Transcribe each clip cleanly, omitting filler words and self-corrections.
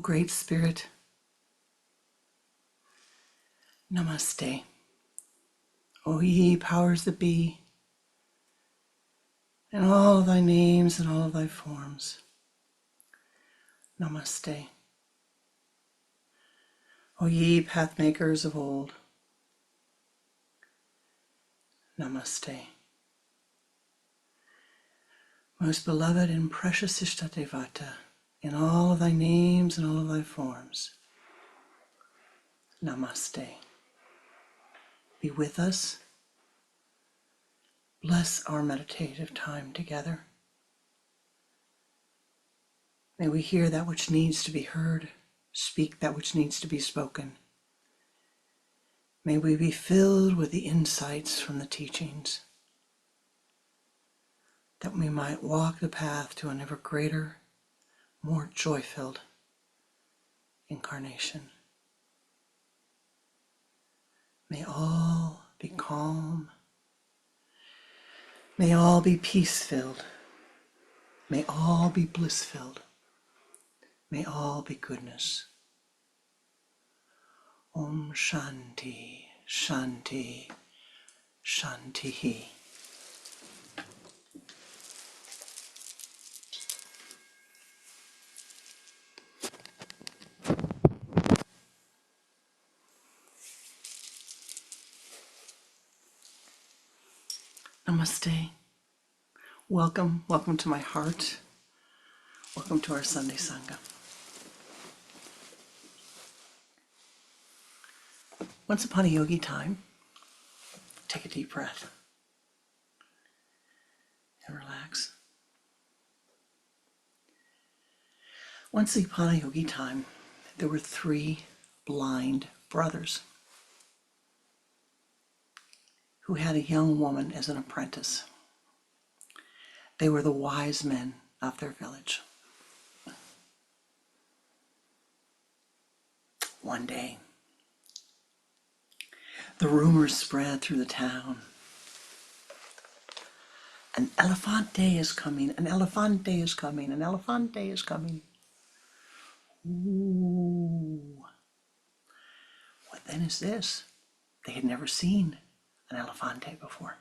Great Spirit, Namaste. O ye powers that be, in all of thy names and all of thy forms, Namaste. O ye path makers of old, Namaste. Most beloved and precious Ishtadevata, in all of thy names and all of thy forms, Namaste. Be with us. Bless our meditative time together. May we hear that which needs to be heard, speak that which needs to be spoken. May we be filled with the insights from the teachings, that we might walk the path to an ever greater, more joy-filled incarnation. May all be calm. May all be peace-filled. May all be bliss-filled. May all be goodness. Om Shanti, Shanti, Shanti. Namaste. Welcome, welcome to my heart. Welcome to our Sunday Sangha. Once upon a yogi time, take a deep breath and relax. Once upon a yogi time, there were 3 blind brothers who had a young woman as an apprentice. They were the wise men of their village. One day, the rumors spread through the town. An elefante is coming, an elefante is coming, an elefante is coming. Ooh. What then is this? They had never seen an elefante before.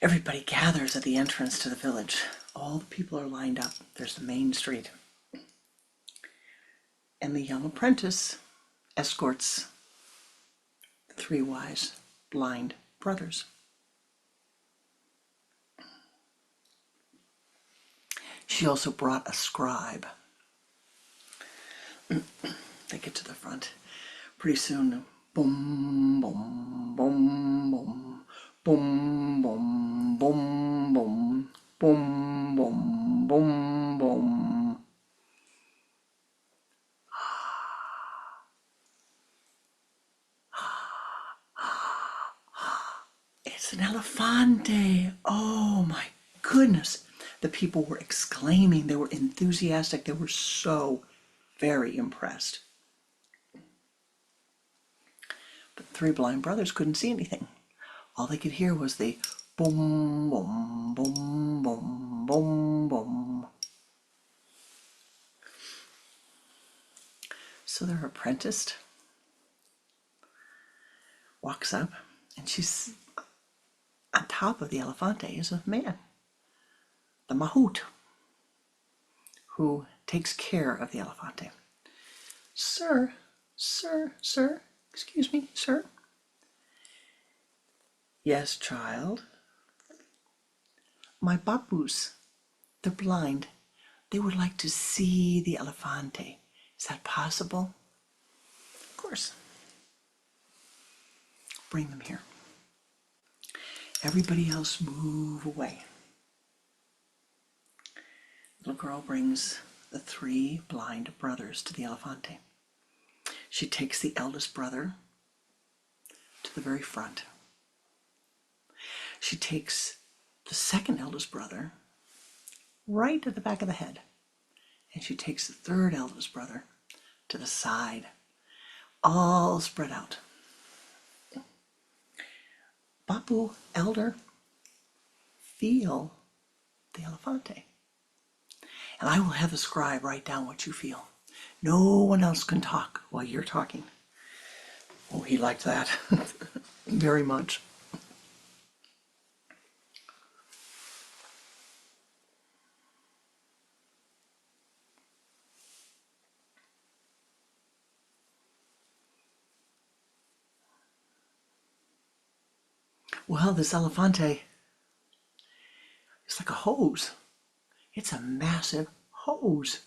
Everybody gathers at the entrance to the village. All the people are lined up. There's the main street. And the young apprentice escorts the 3 wise blind brothers. She also brought a scribe. They get to the front. Pretty soon, boom, boom, boom, boom, boom, boom, boom, boom, boom, boom, boom, boom. It's an elefante. Oh my goodness. The people were exclaiming. They were enthusiastic. They were so very impressed. But 3 blind brothers couldn't see anything. All they could hear was the boom, boom, boom, boom, boom, boom. So their apprentice walks up, and she's on top of the elefante is a man, the mahout, who takes care of the elefante. Sir, excuse me, sir. Yes, child. My babus, they're blind. They would like to see the elefante. Is that possible? Of course. Bring them here. Everybody else move away. The little girl brings the 3 blind brothers to the elefante. She takes the eldest brother to the very front. She takes the second eldest brother right at the back of the head. And she takes the 3rd eldest brother to the side, all spread out. Bapu, elder, feel the elefante. and I will have the scribe write down what you feel. No one else can talk while you're talking. Oh, he liked that very much. Well, this elefante is like a hose. It's a massive hose.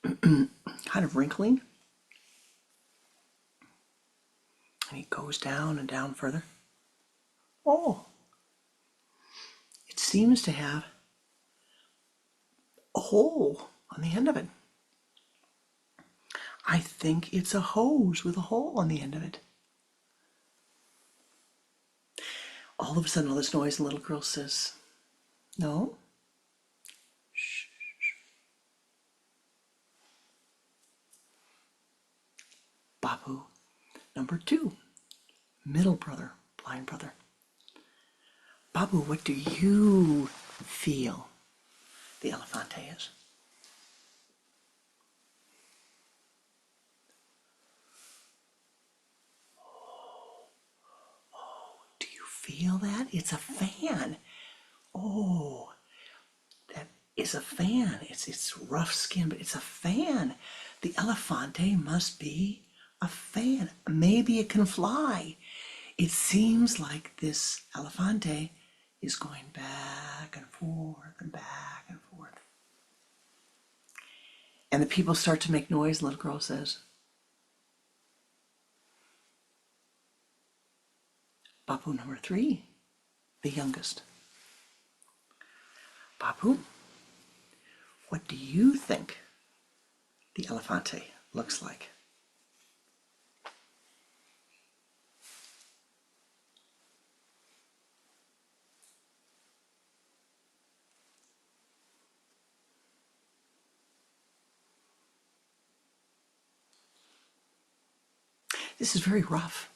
Kind of wrinkling. And he goes down and down further. Oh, it seems to have a hole on the end of it. I think it's a hose with a hole on the end of it. All of a sudden, all this noise, and the little girl says, no. Shh. Babu, number 2, middle brother, blind brother. Babu, what do you feel the elefante is? Do you feel that? It's a fan. Oh, that is a fan. It's rough skin, but it's a fan. The elefante must be a fan. Maybe it can fly. It seems like this elefante is going back and forth and back and forth. And the people start to make noise, and the little girl says, Babu number 3, the youngest. Babu, what do you think the elefante looks like? This is very rough,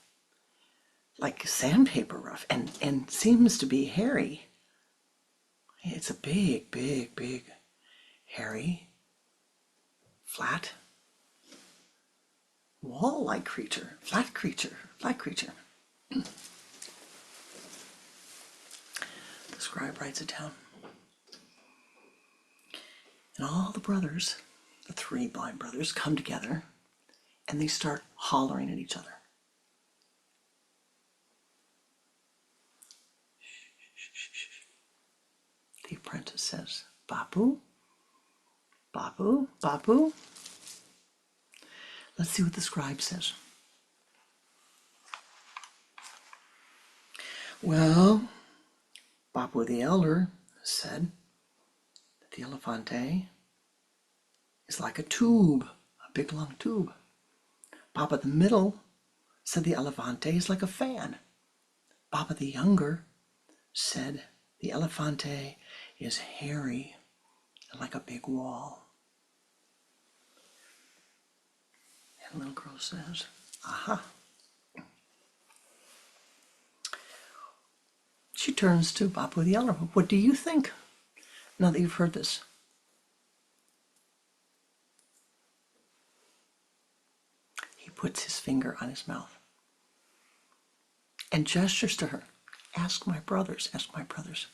like sandpaper rough, and seems to be hairy. It's a big, big, big, hairy, flat, wall-like creature, flat creature. The scribe writes it down. And all the brothers, the 3 blind brothers, come together and they start hollering at each other. The apprentice says, Babu, Babu, Babu. Let's see what the scribe says. Well, Babu the elder said that the elefante is like a tube, a big long tube. Baba the middle said the elefante is like a fan. Baba the younger said the elefante is hairy and like a big wall. And the little girl says, aha. She turns to Babu the elder. What do you think now that you've heard this? He puts his finger on his mouth and gestures to her. Ask my brothers, ask my brothers.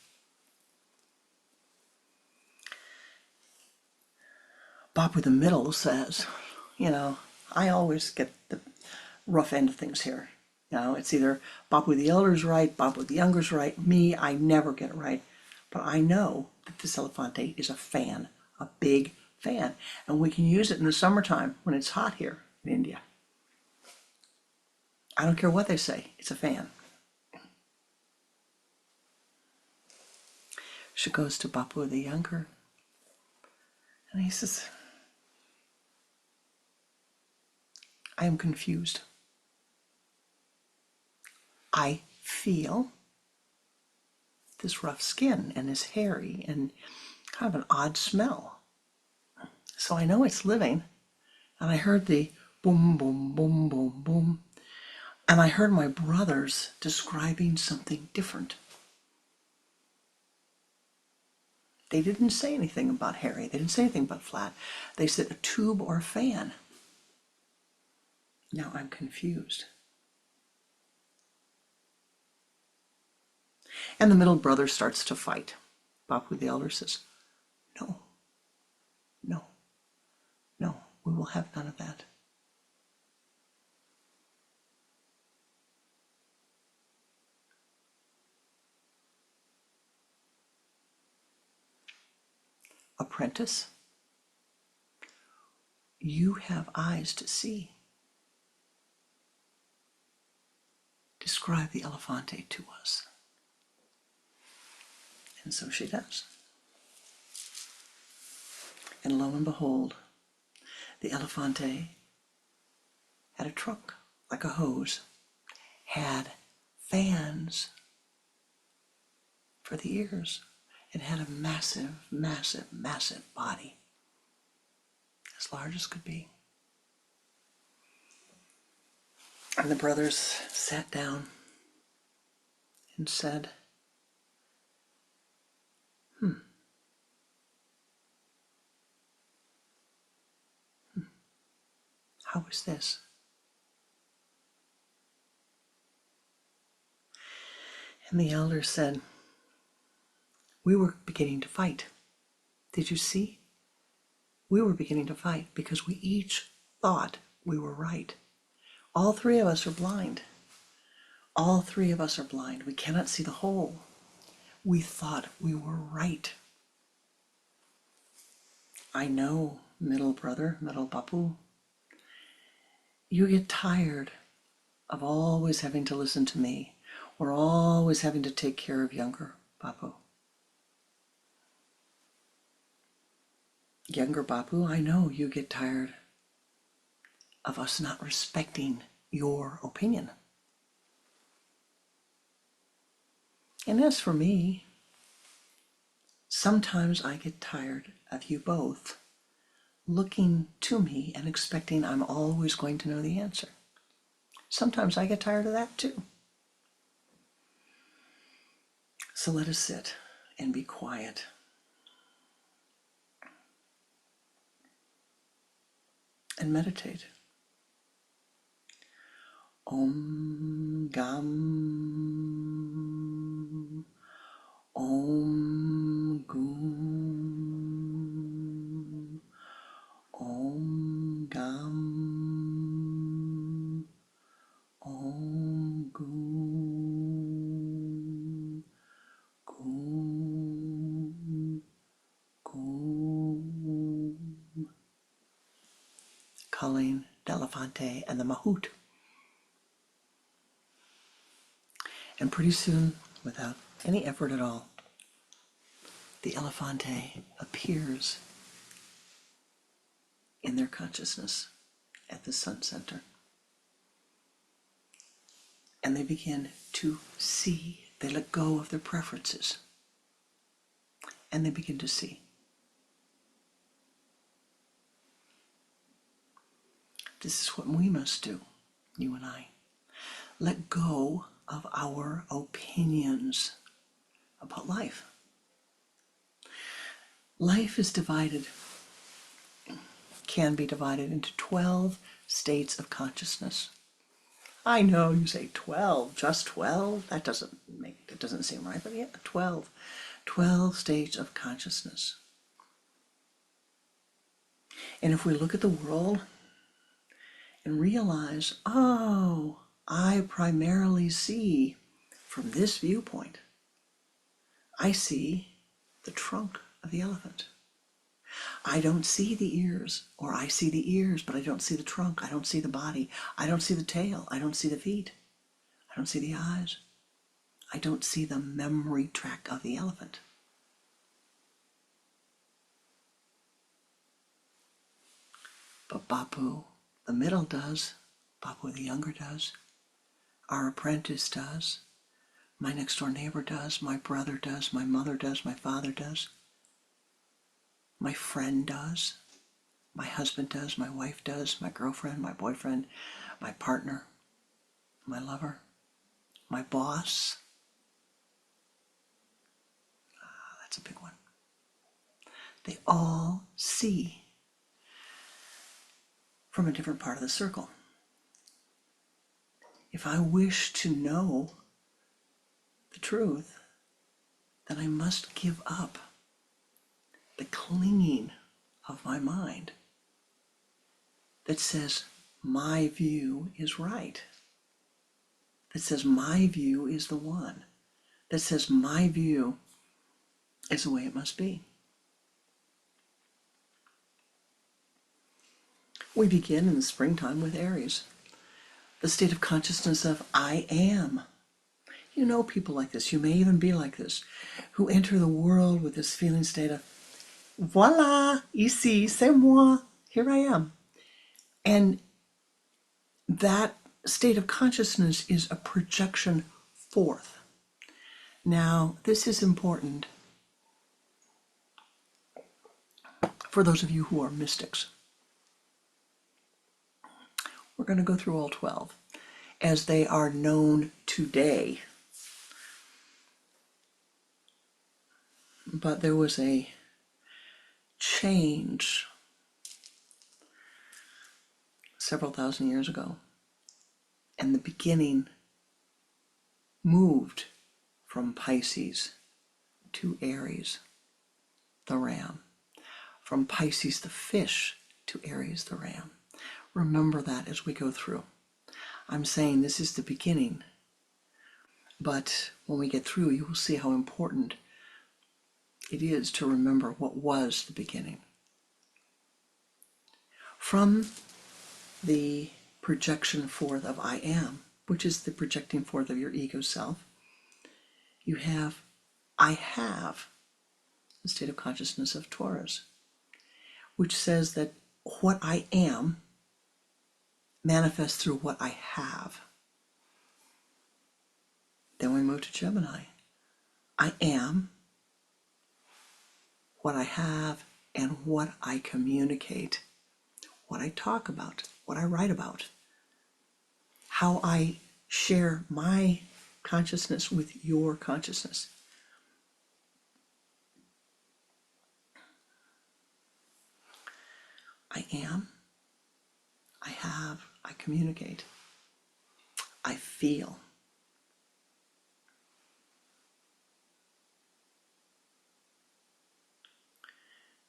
Babu the middle says, I always get the rough end of things here. It's either Babu the elder's right, Babu the younger's right. Me, I never get it right. But I know that this elefante is a fan, a big fan. And we can use it in the summertime when it's hot here in India. I don't care what they say, it's a fan. She goes to Babu the younger, and he says, I am confused. I feel this rough skin and this hairy and kind of an odd smell. So I know it's living, and I heard the boom, boom, boom, boom, boom, and I heard my brothers describing something different. They didn't say anything about hairy. They didn't say anything about flat. They said a tube or a fan. Now I'm confused. And the middle brother starts to fight. Bapu the elder says, no, no, no, we will have none of that. Apprentice, you have eyes to see. Describe the Elefante to us. And so she does. And lo and behold, the Elefante had a trunk like a hose, had fans for the ears, and had a massive, massive, massive body, as large as could be. And the brothers sat down and said, how is this? And the elder said, we were beginning to fight. Did you see? We were beginning to fight because we each thought we were right. All three of us are blind. All three of us are blind. We cannot see the whole. We thought we were right. I know, middle brother, middle papu, you get tired of always having to listen to me or always having to take care of younger papu. Younger papu, I know you get tired of us not respecting your opinion. And as for me, sometimes I get tired of you both looking to me and expecting I'm always going to know the answer. Sometimes I get tired of that too. So let us sit and be quiet. And meditate. Om Gam Om Gum Om Gam Om Gum Gum Gum. Calling Delefante and the Mahout. And pretty soon, without any effort at all, the Elefante appears in their consciousness at the Sun Center. And they begin to see. They let go of their preferences. And they begin to see. This is what we must do, you and I. Let go of our opinions about life. Life is divided, can be divided into 12 states of consciousness. I know you say 12, just 12. That doesn't seem right, but yeah, 12. 12 states of consciousness. And if we look at the world and realize, oh, I primarily see from this viewpoint, I see the trunk of the elephant. I don't see the ears, or I see the ears, but I don't see the trunk. I don't see the body. I don't see the tail. I don't see the feet. I don't see the eyes. I don't see the memory track of the elephant. But Bapu, the middle does. Bapu, the younger does. Our apprentice does. My next door neighbor does. My brother does. My mother does. My father does. My friend does. My husband does. My wife does. My girlfriend, my boyfriend, my partner, my lover, my boss. That's a big one. They all see from a different part of the circle. If I wish to know the truth, then I must give up the clinging of my mind that says my view is right, that says my view is the one, that says my view is the way it must be. We begin in the springtime with Aries, the state of consciousness of I am. You know people like this, you may even be like this, who enter the world with this feeling state of voila, ici, c'est moi, here I am. And that state of consciousness is a projection forth. Now, this is important for those of you who are mystics. We're going to go through all 12 as they are known today. But there was a change several thousand years ago, and the beginning moved from Pisces to Aries, the ram, from Pisces the fish to Aries the ram. Remember that as we go through. I'm saying this is the beginning, but when we get through, you will see how important it is to remember what was the beginning. From the projection forth of I am, which is the projecting forth of your ego self, you have I have, the state of consciousness of Taurus, which says that what I am manifests through what I have. Then we move to Gemini. I am what I have and what I communicate, what I talk about, what I write about, how I share my consciousness with your consciousness. I am, I have, I communicate, I feel.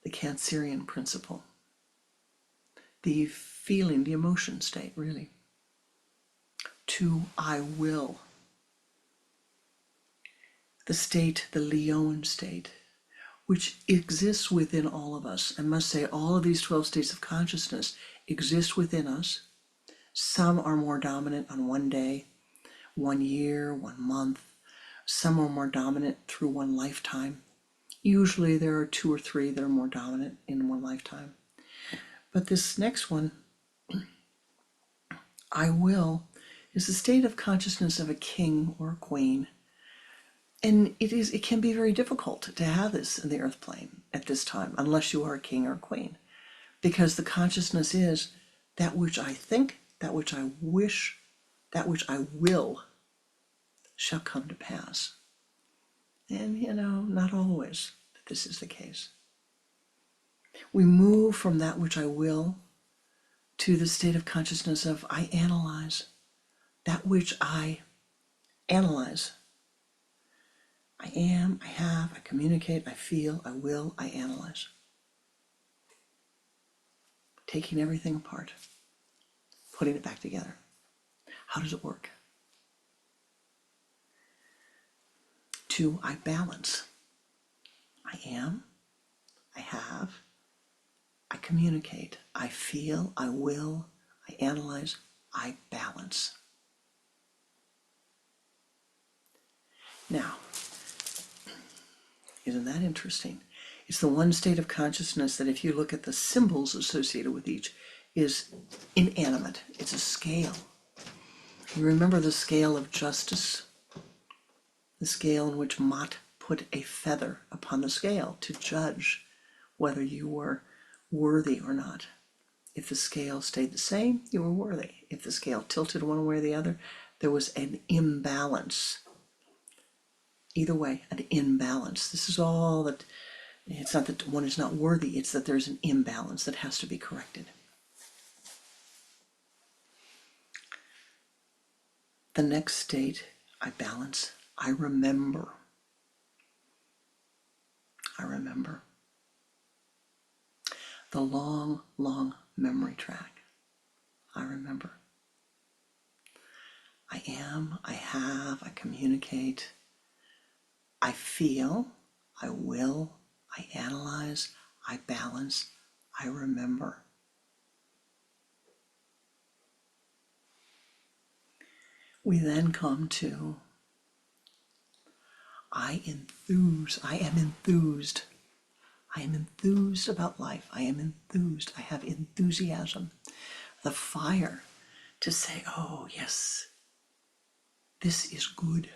The Cancerian principle, the feeling, the emotion state, really. To I will. The state, the Leon state, which exists within all of us. I must say, all of these 12 states of consciousness exist within us. Some are more dominant on one day, 1 year, 1 month. Some are more dominant through one lifetime. Usually there are 2 or 3 that are more dominant in one lifetime. But this next one, I will, is the state of consciousness of a king or a queen. And it can be very difficult to have this in the earth plane at this time, unless you are a king or a queen. Because the consciousness is that which I think, that which I wish, that which I will shall come to pass. And, not always that this is the case. We move from that which I will to the state of consciousness of I analyze, that which I analyze. I am, I have, I communicate, I feel, I will, I analyze. Taking everything apart, putting it back together. How does it work? 2, I balance. I am, I have, I communicate, I feel, I will, I analyze, I balance. Now, isn't that interesting? It's the one state of consciousness that, if you look at the symbols associated with each, is inanimate. It's a scale. You remember the scale of justice? The scale in which Mott put a feather upon the scale to judge whether you were worthy or not. If the scale stayed the same, you were worthy. If the scale tilted one way or the other, there was an imbalance. Either way, an imbalance. This is all that It's not that one is not worthy, it's that there's an imbalance that has to be corrected. The next state, I balance, I remember. I remember. The long, long memory track. I remember. I am, I have, I communicate, I feel, I will, I analyze, I balance, I remember. We then come to I enthuse, I am enthused. I am enthused about life. I am enthused. I have enthusiasm. The fire to say, oh yes, this is good.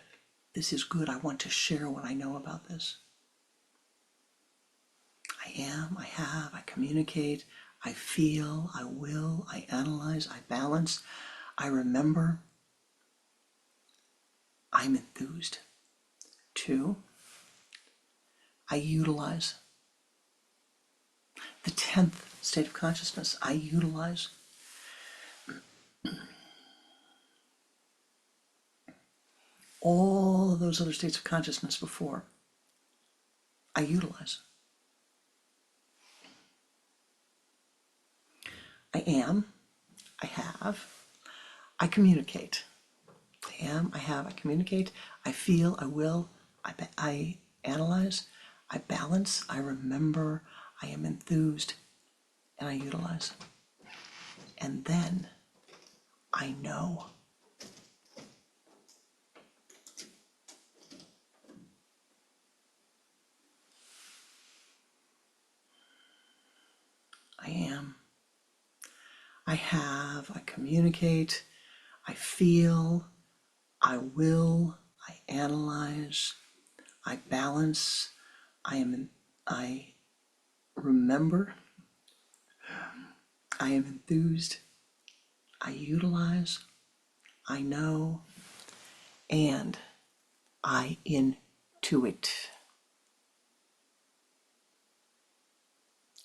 This is good. I want to share what I know about this. I am, I have, I communicate, I feel, I will, I analyze, I balance, I remember. I'm enthused. 2, I utilize. The 10th state of consciousness, I utilize. All of those other states of consciousness before, I utilize. I am, I have, I communicate. I am, I have, I communicate, I feel, I will, I analyze, I balance, I remember, I am enthused, and I utilize. And then I know. I am, I have, I communicate, I feel, I will, I analyze, I balance, I remember, I am enthused, I utilize, I know, and I intuit.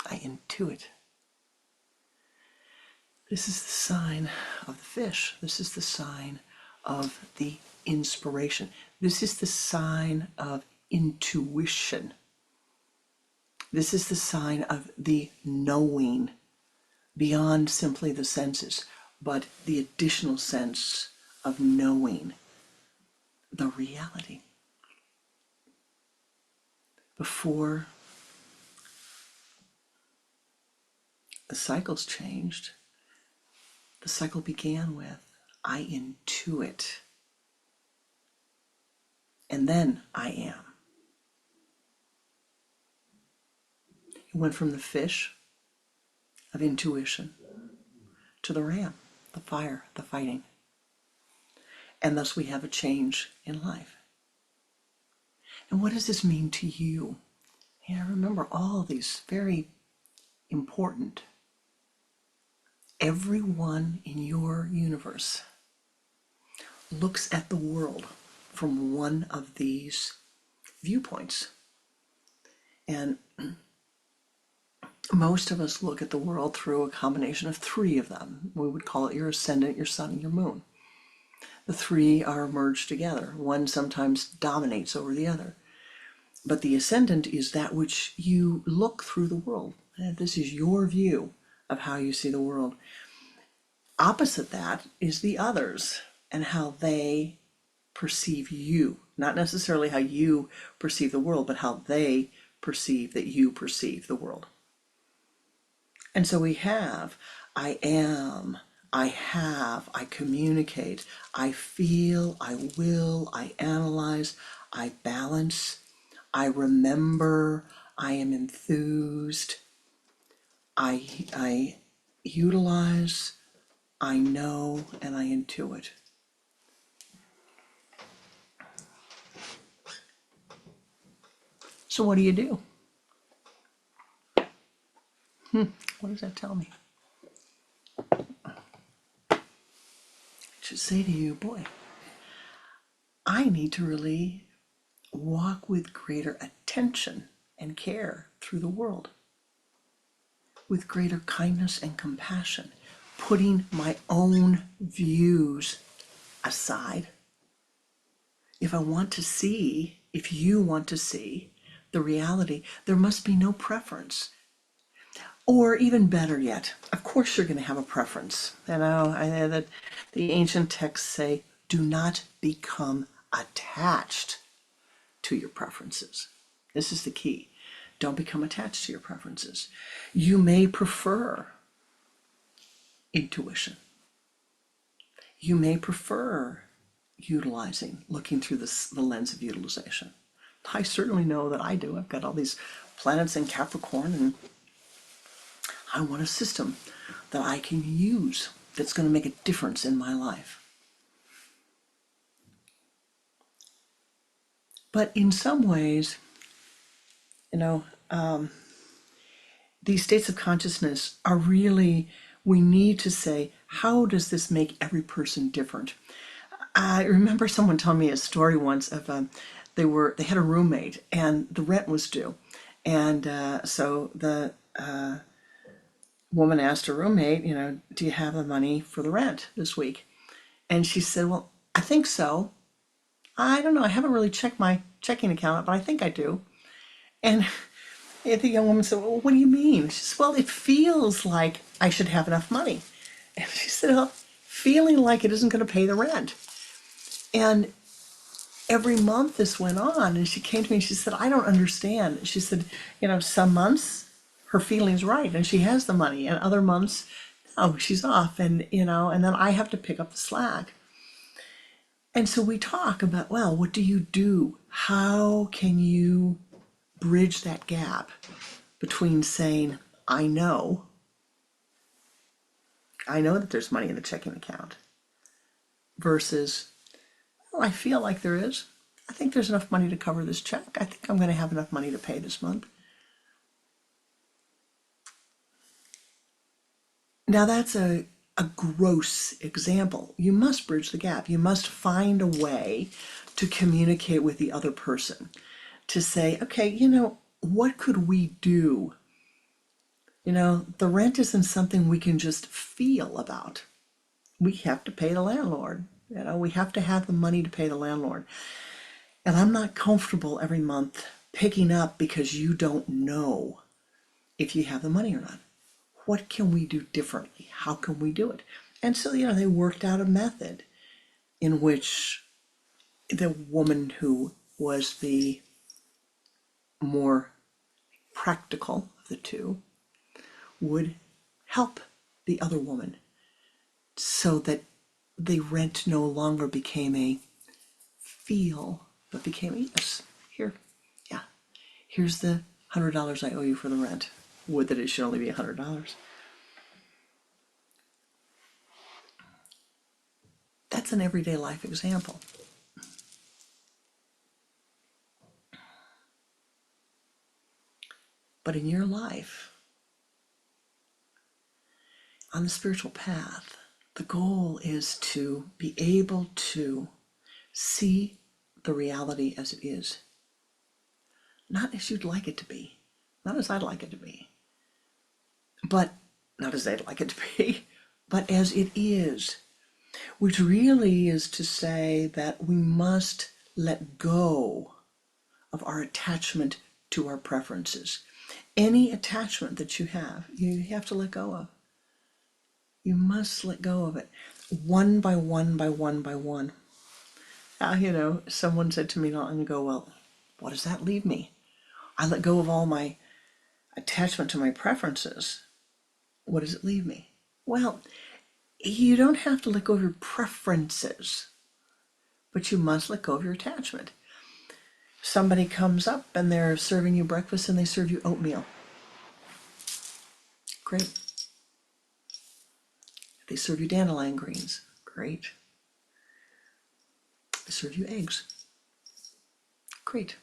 I intuit. This is the sign of the fish. This is the sign of the inspiration. This is the sign of intuition. This is the sign of the knowing beyond simply the senses, but the additional sense of knowing the reality. Before the cycles changed, the cycle began with, I intuit, and then I am. It went from the fish of intuition to the ram, the fire, the fighting. And thus we have a change in life. And what does this mean to you? Remember all of these very important. Everyone in your universe looks at the world from one of these viewpoints. And most of us look at the world through a combination of 3 of them. We would call it your ascendant, your sun, and your moon. The 3 are merged together. One sometimes dominates over the other. But the ascendant is that which you look through the world. This is your view of how you see the world. Opposite that is the others and how they perceive you. Not necessarily how you perceive the world, but how they perceive that you perceive the world. And so we have, I am, I have, I communicate, I feel, I will, I analyze, I balance, I remember, I am enthused, I utilize, I know, and I intuit. So what do you do? What does that tell me? It should say to you, boy, I need to really walk with greater attention and care through the world with greater kindness and compassion, putting my own views aside. If I want to see, if you want to see the reality, there must be no preference. Or even better yet, of course you're going to have a preference. I know that the ancient texts say, do not become attached to your preferences. This is the key. Don't become attached to your preferences. You may prefer intuition. You may prefer looking through the lens of utilization. I certainly know that I do. I've got all these planets in Capricorn, and I want a system that I can use that's going to make a difference in my life. But in some ways, these states of consciousness are really, we need to say, how does this make every person different? I remember someone telling me a story once of they had a roommate and the rent was due, and so the woman asked her roommate, do you have the money for the rent this week? And she said, well, I think so. I don't know. I haven't really checked my checking account, but I think I do. And the young woman said, well, what do you mean? She said, well, it feels like I should have enough money. And she said, well, feeling like it isn't going to pay the rent. And every month this went on, and she came to me and she said, I don't understand. She said, some months her feeling's right and she has the money, and other months, no, she's off, and and then I have to pick up the slack. And so we talk about, well, what do you do? How can you bridge that gap between saying, I know that there's money in the checking account, versus, well, I feel like there is. I think there's enough money to cover this check. I think I'm going to have enough money to pay this month. Now that's a gross example. You must bridge the gap. You must find a way to communicate with the other person, to say, okay, what could we do? The rent isn't something we can just feel about. We have to pay the landlord. We have to have the money to pay the landlord. And I'm not comfortable every month picking up because you don't know if you have the money or not. What can we do differently? How can we do it? And so, they worked out a method in which the woman who was the more practical of the two would help the other woman, so that the rent no longer became a feel, but became a yes. Here's the $100 I owe you for the rent. Would that it should only be $100. That's an everyday life example. But in your life, on the spiritual path, the goal is to be able to see the reality as it is. Not as you'd like it to be, not as I'd like it to be, but not as they'd like it to be, but as it is, which really is to say that we must let go of our attachment to our preferences. Any attachment that you have to let go of. You must let go of it, one by one by one by one. Someone said to me not long ago, well, what does that leave me? I let go of all my attachment to my preferences. What does it leave me? Well, you don't have to let go of your preferences, but you must let go of your attachment. Somebody comes up and they're serving you breakfast and they serve you oatmeal. Great. They serve you dandelion greens. Great. They serve you eggs. Great.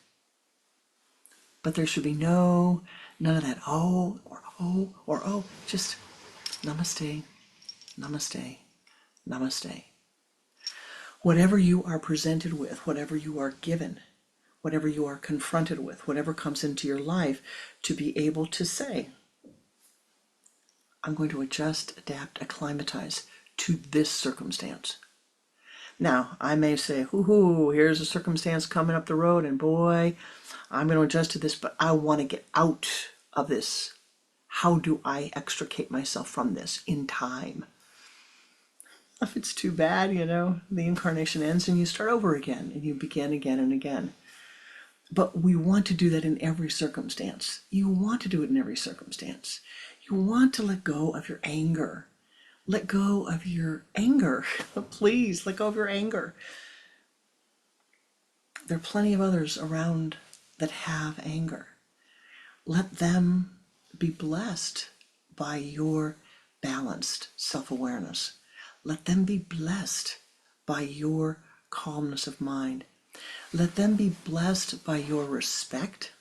But there should be none of that oh, just namaste, namaste, namaste. Whatever you are presented with, whatever you are given, whatever you are confronted with, whatever comes into your life, to be able to say, I'm going to adjust, adapt, acclimatize to this circumstance. Now, I may say, hoo-hoo, here's a circumstance coming up the road, and boy, I'm going to adjust to this, but I want to get out of this. How do I extricate myself from this in time? If it's too bad, the incarnation ends and you start over again and you begin again and again. But we want to do that in every circumstance. You want to do it in every circumstance. You want to let go of your anger. Let go of your anger. Please, let go of your anger. There are plenty of others around that have anger. Let them be blessed by your balanced self-awareness. Let them be blessed by your calmness of mind. Let them be blessed by your respect.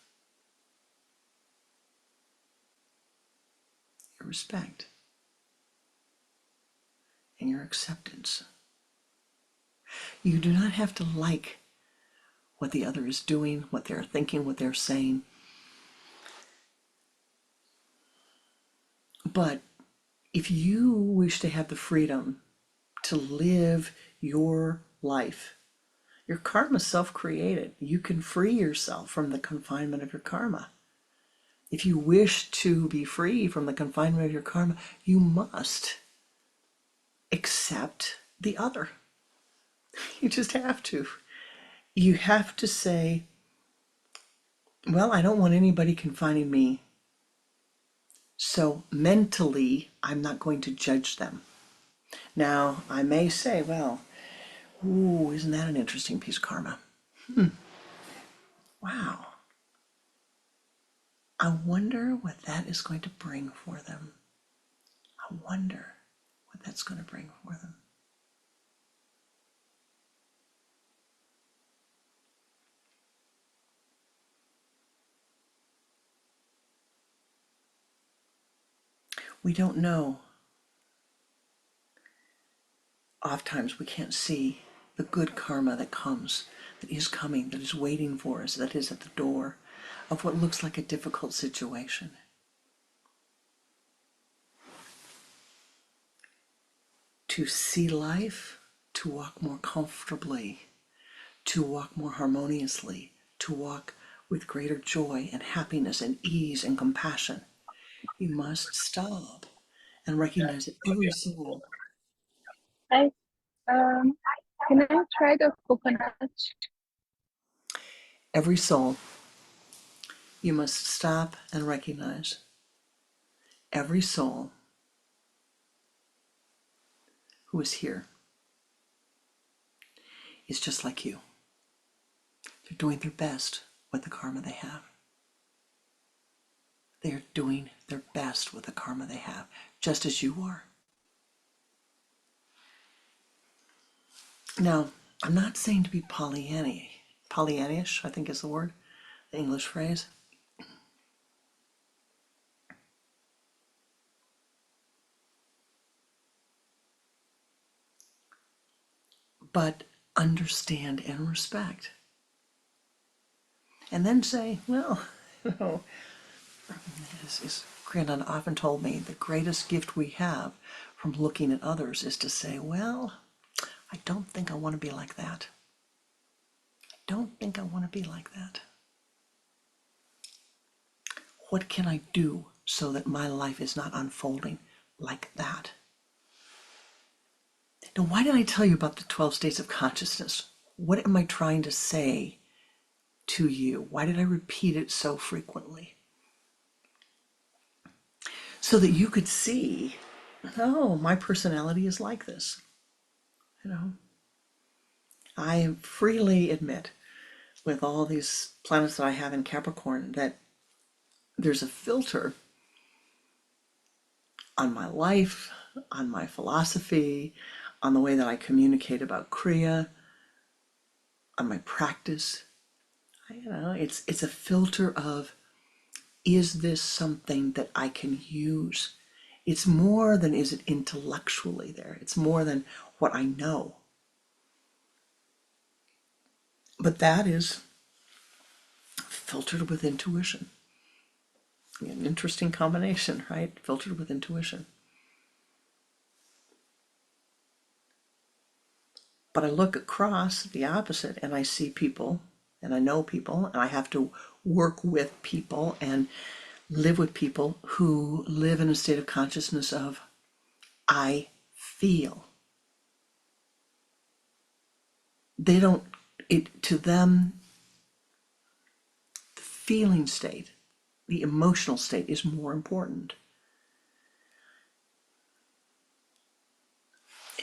Your respect. And your acceptance. You do not have to like what the other is doing, what they're thinking, what they're saying. But if you wish to have the freedom to live your life, your karma is self-created. You can free yourself from the confinement of your karma. If you wish to be free from the confinement of your karma, you must accept the other. You just have to. You have to say, well, I don't want anybody confining me. So mentally, I'm not going to judge them. Now, I may say, well, ooh, isn't that an interesting piece of karma? Wow. I wonder what that is going to bring for them. I wonder what that's going to bring for them. We don't know. Oftentimes we can't see the good karma that comes, that is coming, that is waiting for us, that is at the door of what looks like a difficult situation. To see life, to walk more comfortably, to walk more harmoniously, to walk with greater joy and happiness and ease and compassion, you must stop and recognize that every soul, I can I try the coconut? every soul, you must stop and recognize every soul who is here is just like you. They're doing their best with the karma they have. They are doing their best with the karma they have, just as you are. Now, I'm not saying to be Pollyannish, I think is the word, the English phrase. But understand and respect. And then say, well, as Pranananda often told me, the greatest gift we have from looking at others is to say, well, I don't think I want to be like that. I don't think I want to be like that. What can I do so that my life is not unfolding like that? Now, why did I tell you about the 12 states of consciousness? What am I trying to say to you? Why did I repeat it so frequently? So that you could see, oh, my personality is like this. I freely admit, with all these planets that I have in Capricorn, that there's a filter on my life, on my philosophy, on the way that I communicate about Kriya, on my practice. It's a filter of, is this something that I can use? It's more than is it intellectually there. It's more than what I know. But that is filtered with intuition. An interesting combination, right? Filtered with intuition. But I look across the opposite and I see people and I know people and I have to work with people and live with people who live in a state of consciousness of I feel. They don't, to them, the feeling state, the emotional state is more important.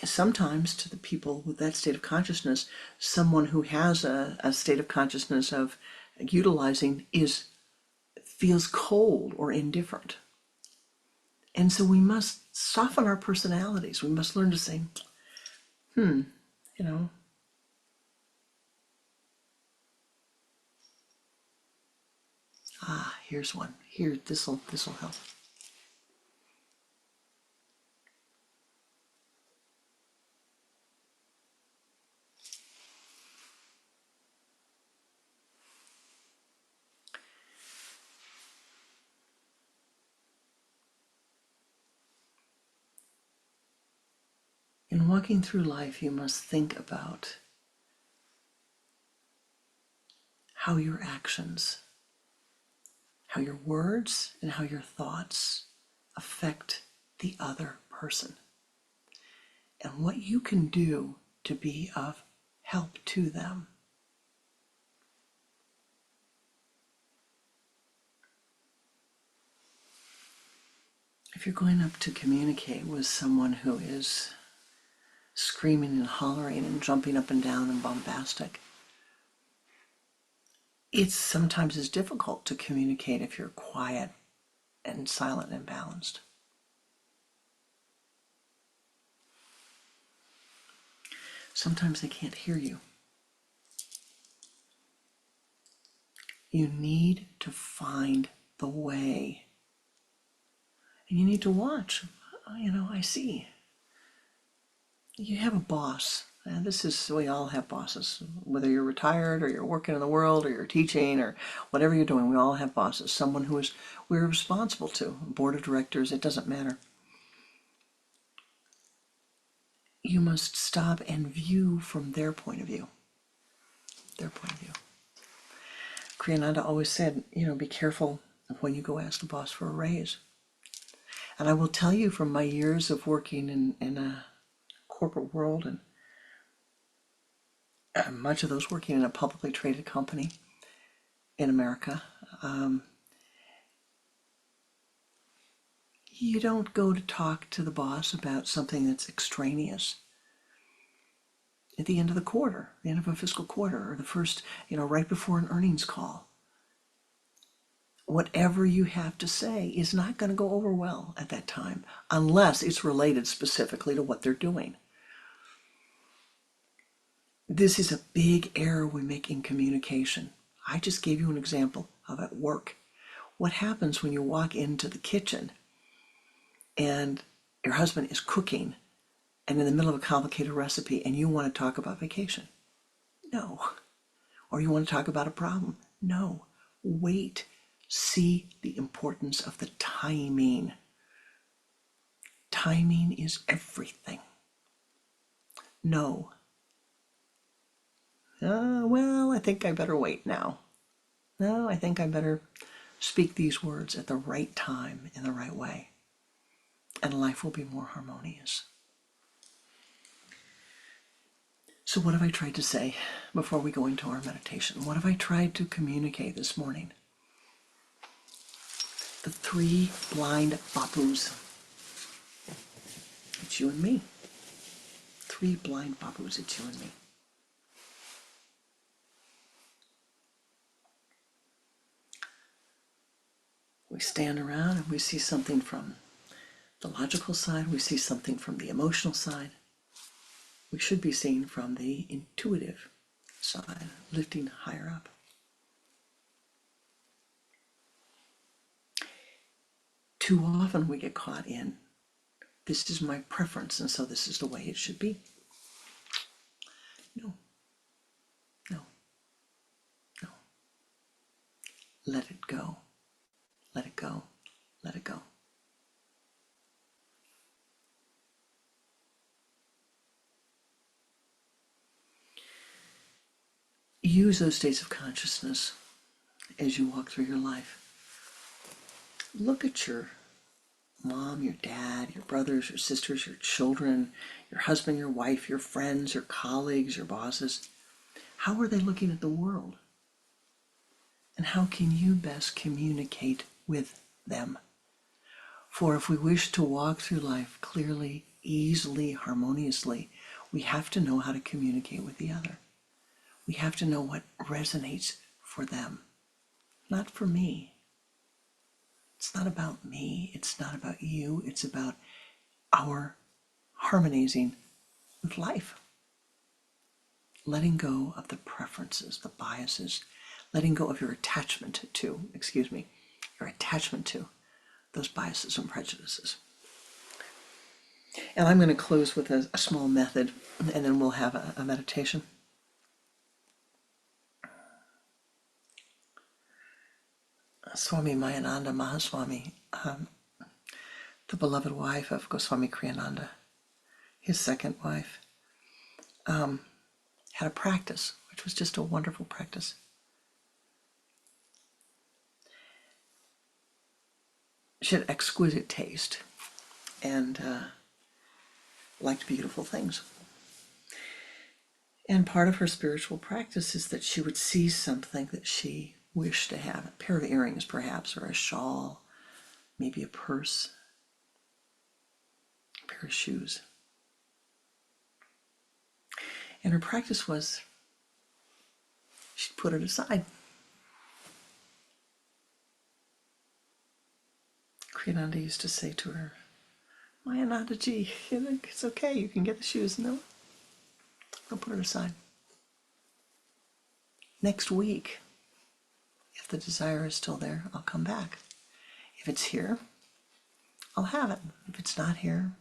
Sometimes to the people with that state of consciousness, someone who has a state of consciousness of utilizing feels cold or indifferent. And so we must soften our personalities. We must learn to say, you know, here's one. Here, this'll help. In walking through life, you must think about how your actions, how your words, and how your thoughts affect the other person, and what you can do to be of help to them. If you're going up to communicate with someone who is screaming and hollering and jumping up and down and bombastic, it sometimes is difficult to communicate if you're quiet and silent and balanced. Sometimes they can't hear you. You need to find the way. And you need to watch. I see. You have a boss. And we all have bosses. Whether you're retired or you're working in the world or you're teaching or whatever you're doing, we all have bosses. Someone we're responsible to. Board of directors, it doesn't matter. You must stop and view from their point of view. Their point of view. Pranananda always said, be careful of when you go ask the boss for a raise. And I will tell you from my years of working in a corporate world and much of those working in a publicly traded company in America, you don't go to talk to the boss about something that's extraneous at the end of the quarter, the end of a fiscal quarter, or the first, right before an earnings call. Whatever you have to say is not going to go over well at that time, unless it's related specifically to what they're doing. This is a big error we make in communication. I just gave you an example of at work. What happens when you walk into the kitchen and your husband is cooking and in the middle of a complicated recipe and you want to talk about vacation? No. Or you want to talk about a problem? No. Wait. See the importance of the timing. Timing is everything. No. Well, I think I better wait now. No, I think I better speak these words at the right time in the right way. And life will be more harmonious. So what have I tried to say before we go into our meditation? What have I tried to communicate this morning? The three blind babus. It's you and me. Three blind babus, it's you and me. We stand around and we see something from the logical side, we see something from the emotional side. We should be seeing from the intuitive side, lifting higher up. Too often we get caught in, this is my preference, and so this is the way it should be. No. go, let it go, let it go. Use those states of consciousness as you walk through your life. Look at your mom, your dad, your brothers, your sisters, your children, your husband, your wife, your friends, your colleagues, your bosses. How are they looking at the world? And how can you best communicate with them? For if we wish to walk through life clearly, easily, harmoniously, we have to know how to communicate with the other. We have to know what resonates for them, not for me. It's not about me. It's not about you. It's about our harmonizing with life. Letting go of the preferences, the biases, letting go of your attachment to those biases and prejudices. And I'm going to close with a small method, and then we'll have a meditation. Swami Mayananda Mahaswami, the beloved wife of Goswami Kriyananda, his second wife, had a practice, which was just a wonderful practice. She had exquisite taste and liked beautiful things. And part of her spiritual practice is that she would see something that she wished to have, a pair of earrings perhaps, or a shawl, maybe a purse, a pair of shoes. And her practice was she'd put it aside. Kriyananda used to say to her, Mayanandaji, it's okay, you can get the shoes. No, I'll put it aside. Next week, if the desire is still there, I'll come back. If it's here, I'll have it. If it's not here,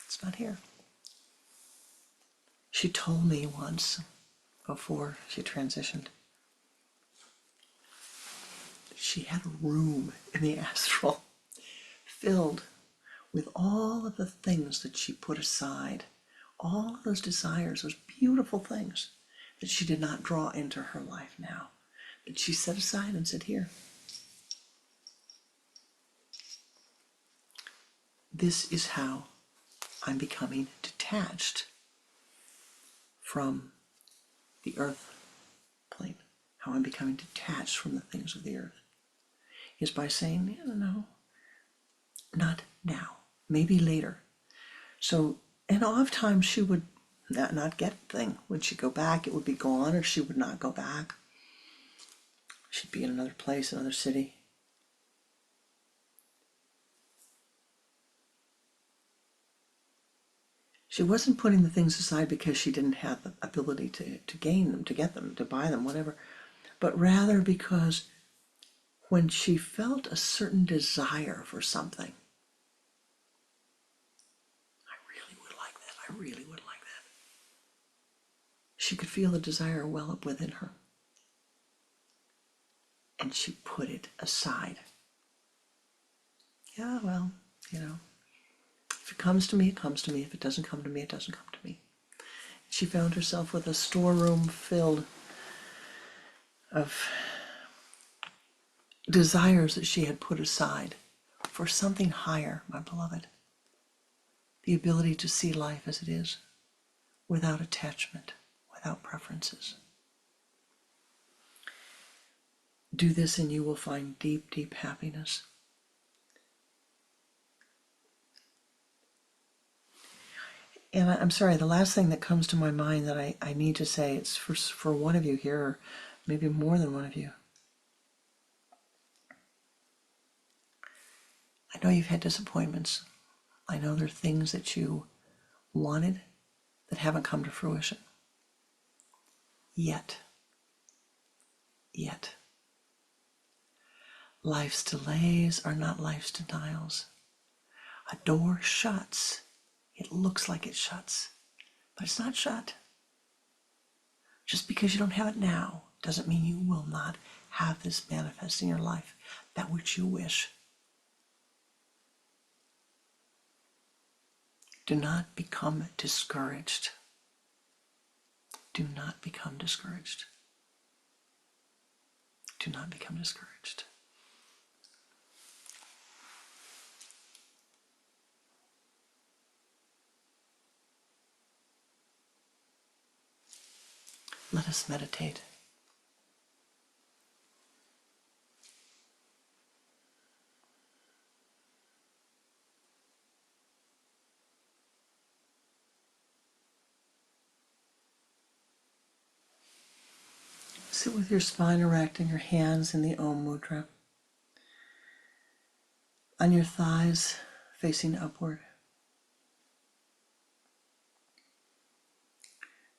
it's not here. She told me once, before she transitioned, she had a room in the astral filled with all of the things that she put aside, all of those desires, those beautiful things that she did not draw into her life now, that she set aside and said, here. This is how I'm becoming detached from the earth plane, how I'm becoming detached from the things of the earth, is by saying, no, not now, maybe later. So, and oftentimes she would not get the thing. When she'd go back, it would be gone, or she would not go back. She'd be in another place, another city. She wasn't putting the things aside because she didn't have the ability to gain them, to get them, to buy them, whatever, but rather because when she felt a certain desire for something, I really would like that, I really would like that, she could feel the desire well up within her. And she put it aside. Yeah, well, if it comes to me, it comes to me. If it doesn't come to me, it doesn't come to me. She found herself with a storeroom filled of desires that she had put aside for something higher, my beloved. The ability to see life as it is, without attachment, without preferences. Do this and you will find deep, deep happiness. And I'm sorry, the last thing that comes to my mind that I need to say, it's for one of you here, or maybe more than one of you. I know you've had disappointments. I know there are things that you wanted that haven't come to fruition. Yet. Life's delays are not life's denials. A door shuts. It looks like it shuts, but it's not shut. Just because you don't have it now doesn't mean you will not have this manifest in your life, that which you wish. Do not become discouraged. Do not become discouraged. Do not become discouraged. Let us meditate. Sit with your spine erect and your hands in the Om Mudra. On your thighs, facing upward.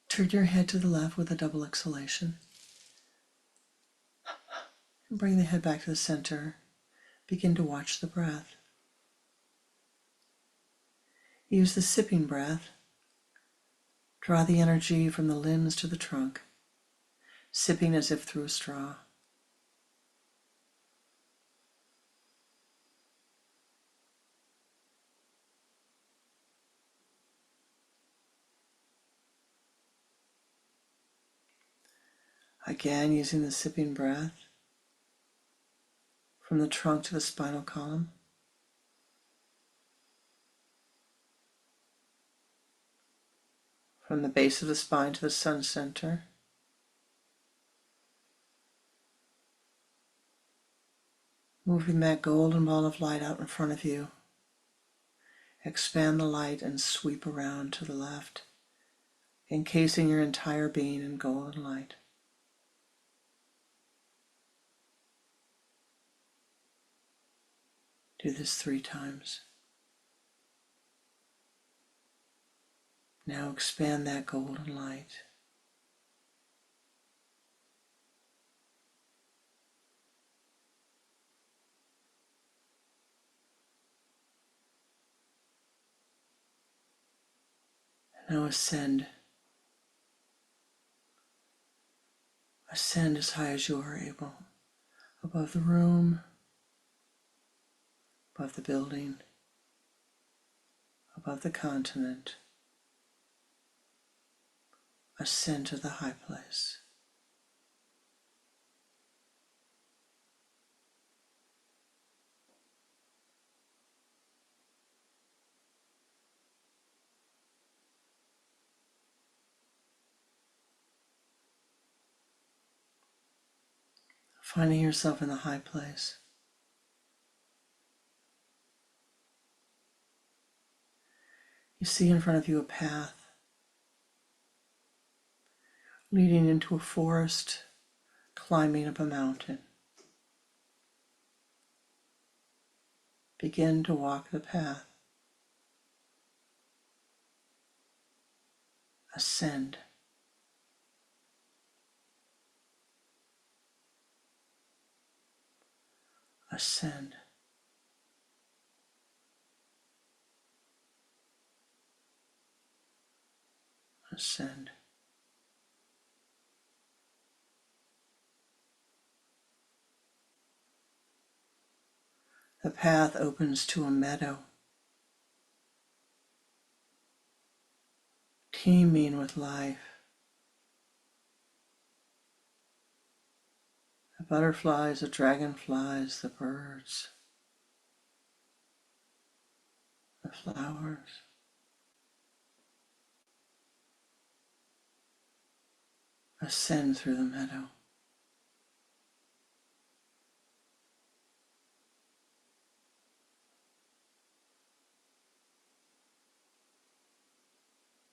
Turn your head to the left with a double exhalation. And bring the head back to the center. Begin to watch the breath. Use the sipping breath. Draw the energy from the limbs to the trunk, sipping as if through a straw. Again, using the sipping breath from the trunk to the spinal column. From the base of the spine to the sun center. Moving that golden ball of light out in front of you. Expand the light and sweep around to the left, encasing your entire being in golden light. Do this 3 times. Now expand that golden light. Now ascend. Ascend as high as you are able, above the room, above the building, above the continent. Ascend to the high place. Finding yourself in the high place. You see in front of you a path leading into a forest, climbing up a mountain. Begin to walk the path. Ascend. Ascend. Ascend. The path opens to a meadow, teeming with life. The butterflies, the dragonflies, the birds, the flowers. Ascend through the meadow.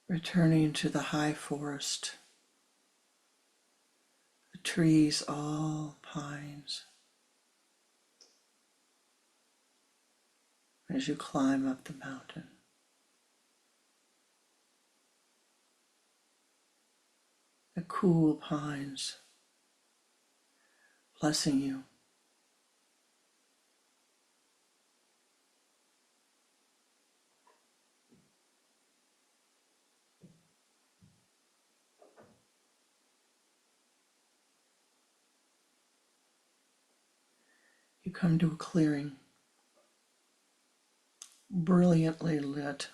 Returning to the high forest, the trees all pines. As you climb up the mountain, the cool pines blessing you. come to a clearing, brilliantly lit.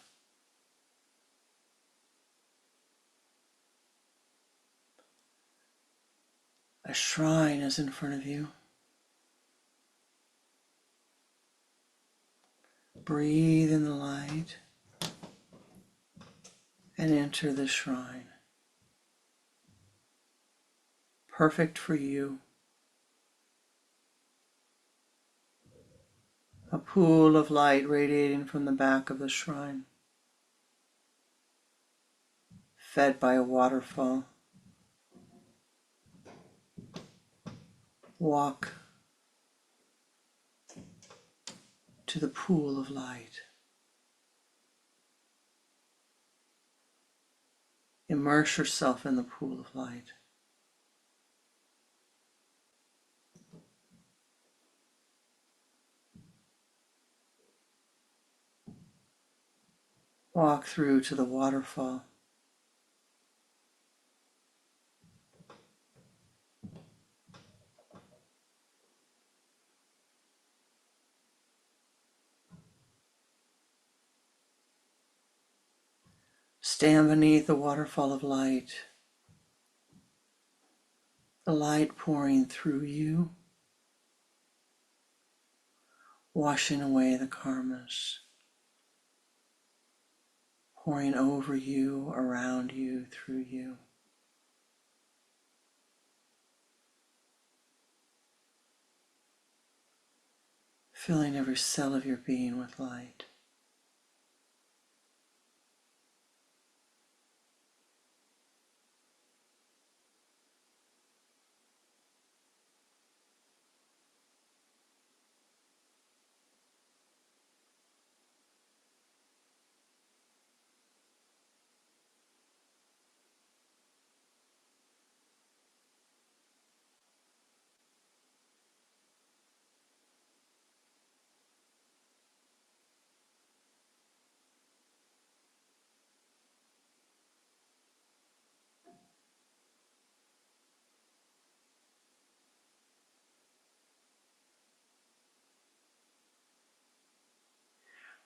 A shrine is in front of you. Breathe in the light and enter the shrine. Perfect for you. A pool of light radiating from the back of the shrine, fed by a waterfall. Walk to the pool of light. Immerse yourself in the pool of light. Walk through to the waterfall. Stand beneath the waterfall of light, the light pouring through you, washing away the karmas, pouring over you, around you, through you. Filling every cell of your being with light.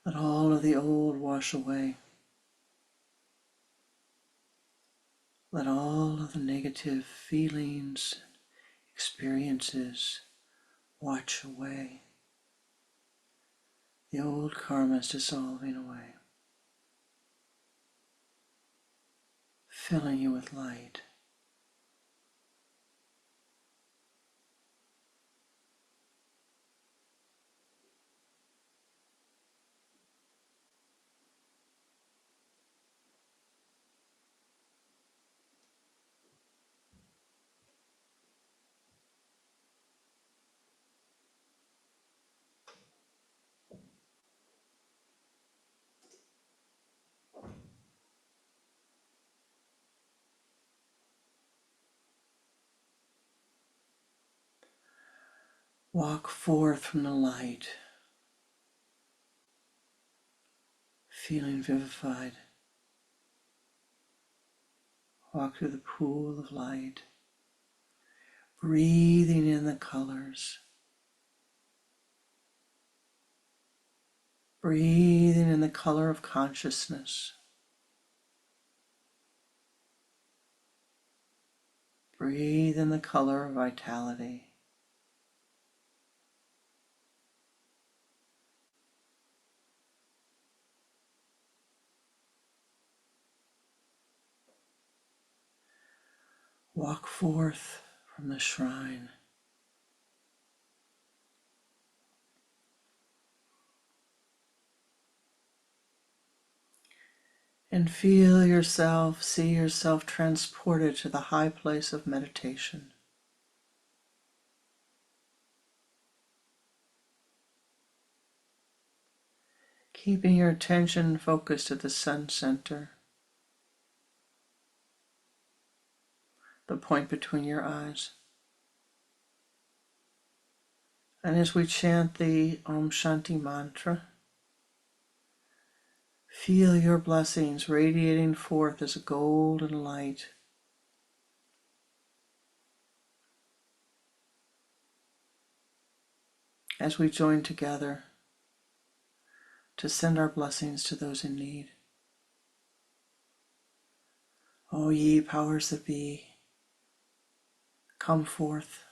Let all of the old wash away. Let all of the negative feelings, experiences wash away. The old karma is dissolving away, filling you with light. Walk forth from the light, feeling vivified. Walk through the pool of light, breathing in the colors, breathing in the color of consciousness, breathe in the color of vitality. Walk forth from the shrine, and feel yourself, see yourself transported to the high place of meditation. Keeping your attention focused at the sun center, the point between your eyes. And as we chant the Om Shanti mantra, feel your blessings radiating forth as a golden light. as we join together to send our blessings to those in need. O ye powers that be, come forth,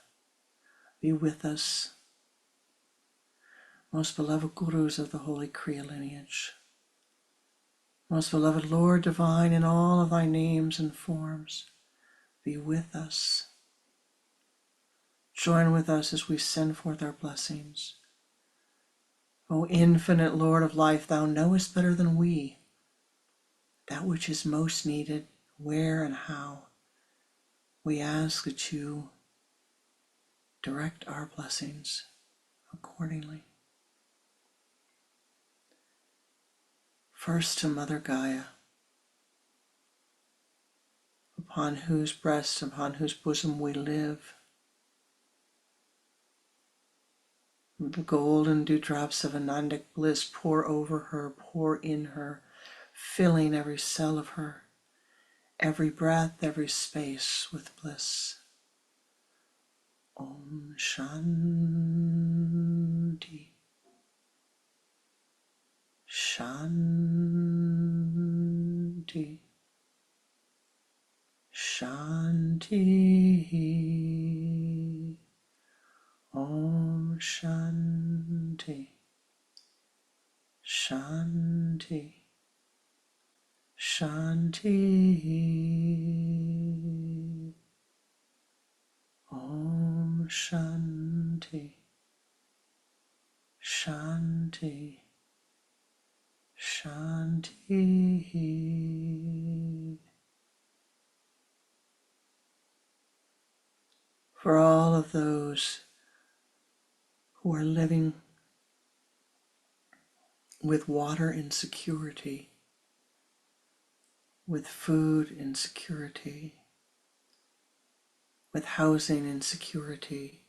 be with us, most beloved gurus of the holy Kriya lineage, most beloved Lord divine in all of thy names and forms, be with us. Join with us as we send forth our blessings. O infinite Lord of life, thou knowest better than we that which is most needed, where and how. We ask that you direct our blessings accordingly. First to Mother Gaia, upon whose breast, upon whose bosom we live. The golden dewdrops of Anandic bliss pour over her, pour in her, filling every cell of her, every breath, every space with bliss. Om Shanti. Shanti. Shanti. Om Shanti. Shanti. Shanti. Om Shanti. Shanti. Shanti. For all of those who are living with water insecurity, with food insecurity, with housing insecurity,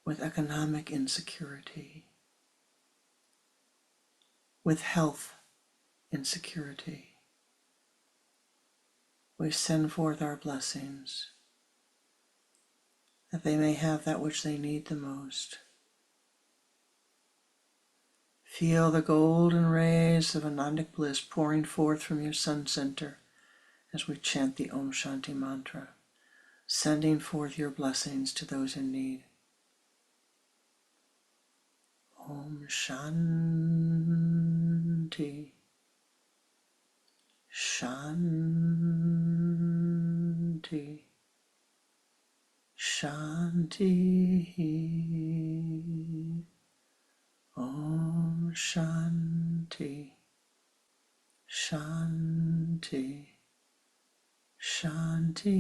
with economic insecurity, with health insecurity. We send forth our blessings that they may have that which they need the most. Feel the golden rays of Anandic bliss pouring forth from your sun center as we chant the Om Shanti mantra, sending forth your blessings to those in need. Om Shanti. Shanti. Shanti. Om Shanti. Shanti. Shanti.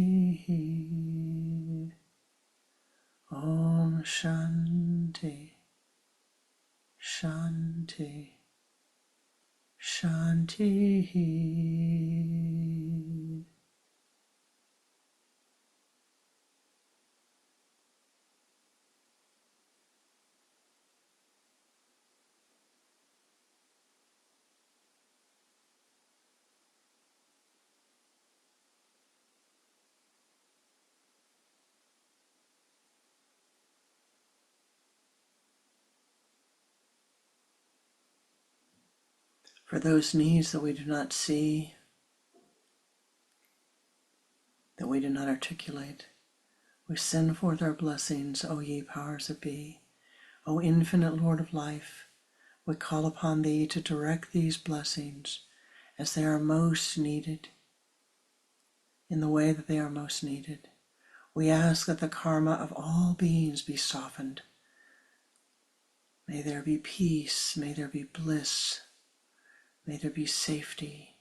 Om Shanti. Shanti. Shanti. For those needs that we do not see, that we do not articulate, we send forth our blessings, O ye powers that be. O infinite Lord of life, we call upon thee to direct these blessings as they are most needed, in the way that they are most needed. We ask that the karma of all beings be softened. May there be peace, may there be bliss, may there be safety.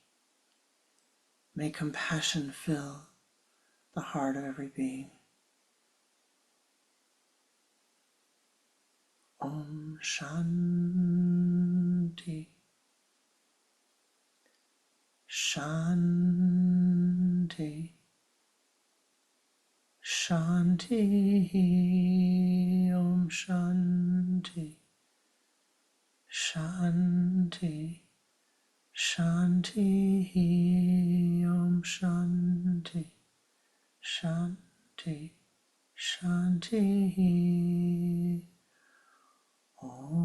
May compassion fill the heart of every being. Om Shanti. Shanti. Shanti. Om Shanti. Shanti. Shanti. Om Shanti. Shanti. Shanti. Om.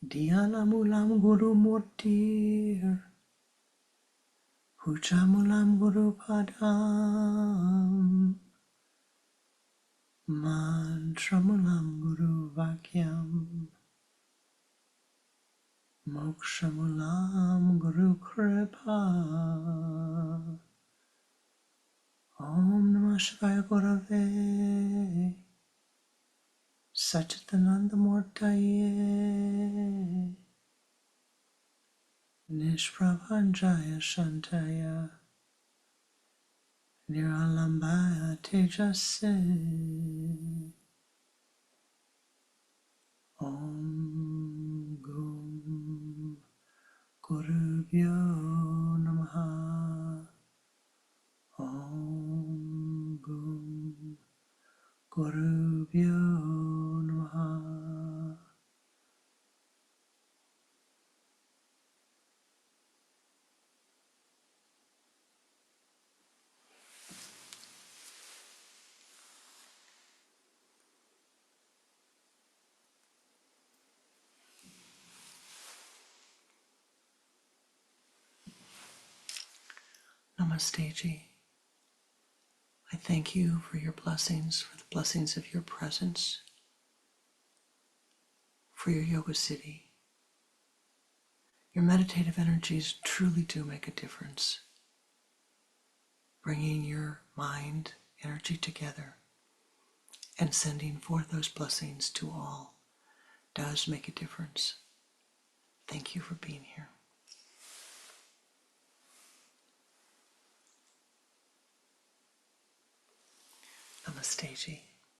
Dianamulam Guru Murtir, Huchamulam Guru Padam, Mantramulam Guru Vakyam, Mokshamulam Guru Kripa. Om Namah Shivaya Gurave, Satchitananda Murtaye, Nishprabhanjaya Shantaya, Niralambaya Tejase. Om Gum Gurubhyo Namaha. Om Gum Gurubhyo Namaha. Namaste Ji. I thank you for your blessings, for the blessings of your presence, for your yoga city. Your meditative energies truly do make a difference. Bringing your mind energy together and sending forth those blessings to all does make a difference. Thank you for being here. Namaste Ji.